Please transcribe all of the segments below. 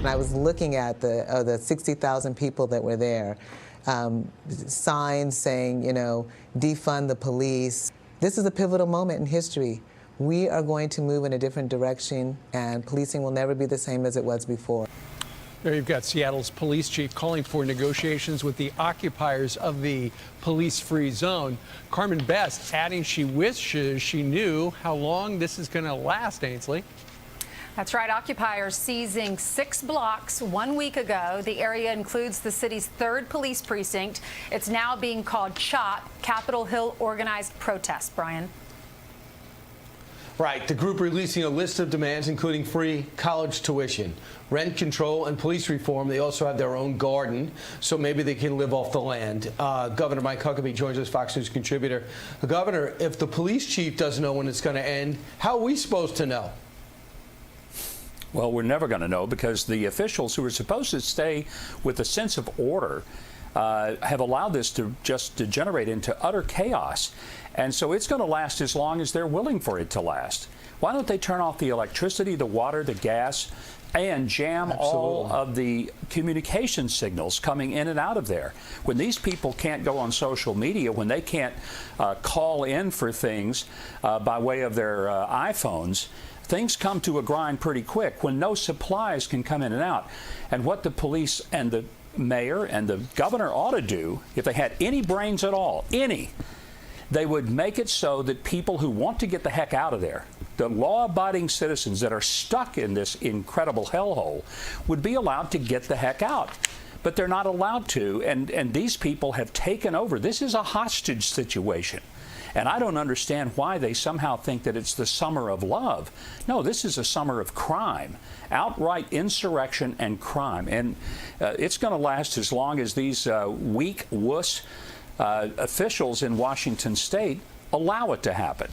And I was looking at the 60,000 people that were there, signs saying, you know, defund the police. This is a pivotal moment in history. We are going to move in a different direction, and policing will never be the same as it was before. There you've got Seattle's police chief calling for negotiations with the occupiers of the police-free zone. Carmen Best adding she wishes she knew how long this is going to last, Ainsley. That's right. Occupiers seizing 6 blocks 1 week ago. The area includes the city's 3rd police precinct. It's now being called CHOP, Capitol Hill Organized Protest. Brian. Right. The group releasing a list of demands, including free college tuition, rent control, and police reform. They also have their own garden, so maybe they can live off the land. Governor Mike Huckabee joins us, Fox News contributor. Governor, if the police chief doesn't know when it's going to end, how are we supposed to know? Well, we're never going to know, because the officials who are supposed to stay with a sense of order have allowed this to just degenerate into utter chaos. And so it's going to last as long as they're willing for it to last. Why don't they turn off the electricity, the water, the gas, and jam all of the communication signals coming in and out of there? When these people can't go on social media, when they can't call in for things by way of their iPhones, things come to a grind pretty quick when no supplies can come in and out. And what the police and the mayor and the governor ought to do, if they had any brains at all, they would make it so that people who want to get the heck out of there, the law-abiding citizens that are stuck in this incredible hellhole, would be allowed to get the heck out. But they're not allowed to, and these people have taken over. This is a hostage situation. And I don't understand why they somehow think that it's the summer of love. No, this is a summer of crime, outright insurrection and crime. And it's going to last as long as these weak wuss officials in Washington state allow it to happen.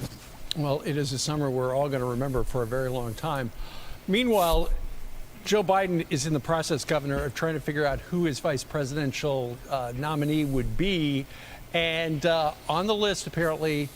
Well, it is a summer we're all going to remember for a very long time. Meanwhile, Joe Biden is in the process, Governor, of trying to figure out who his vice presidential nominee would be. And on the list, apparently,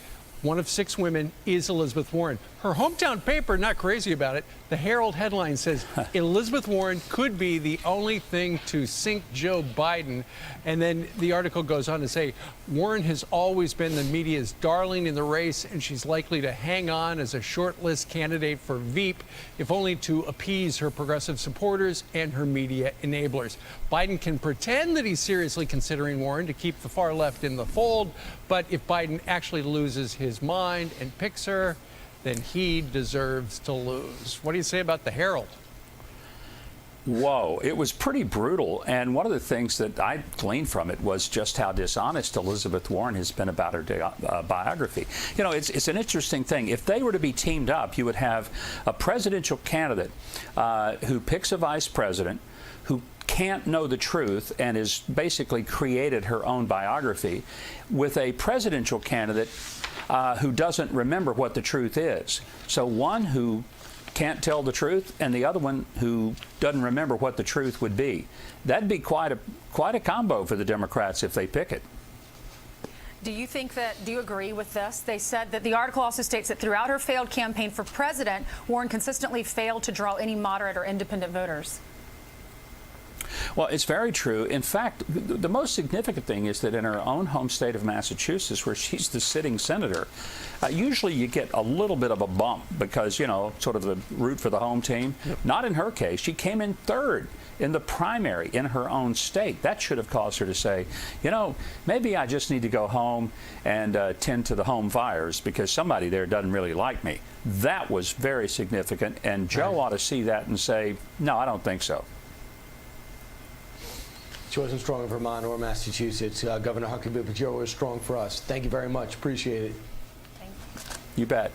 one of 6 women is Elizabeth Warren. Her hometown paper, not crazy about it. The Herald headline says Elizabeth Warren could be the only thing to sink Joe Biden. And then the article goes on to say Warren has always been the media's darling in the race, and she's likely to hang on as a shortlist candidate for Veep, if only to appease her progressive supporters and her media enablers. Biden can pretend that he's seriously considering Warren to keep the far left in the fold, but if Biden actually loses his mind and picks her, then he deserves to lose. What do you say about the Herald? Whoa, it was pretty brutal. And one of the things that I gleaned from it was just how dishonest Elizabeth Warren has been about her biography. You know, it's an interesting thing. If they were to be teamed up, you would have a presidential candidate who picks a vice president who can't know the truth and has basically created her own biography, with a presidential candidate who doesn't remember what the truth is. So one who can't tell the truth, and the other one who doesn't remember what the truth would be. That'd be quite a combo for the Democrats if they pick it. Do you agree with this? They said that the article also states that throughout her failed campaign for president, Warren consistently failed to draw any moderate or independent voters. Well, it's very true. In fact, the most significant thing is that in her own home state of Massachusetts, where she's the sitting senator, usually you get a little bit of a bump because, you know, sort of the root for the home team. Yep. Not in her case. She came in 3rd in the primary in her own state. That should have caused her to say, you know, maybe I just need to go home and tend to the home fires because somebody there doesn't really like me. That was very significant, and Joe ought to see that and say, no, I don't think so. She wasn't strong in Vermont or Massachusetts. Governor Huckabee, but Joe was strong for us. Thank you very much. Appreciate it. You bet.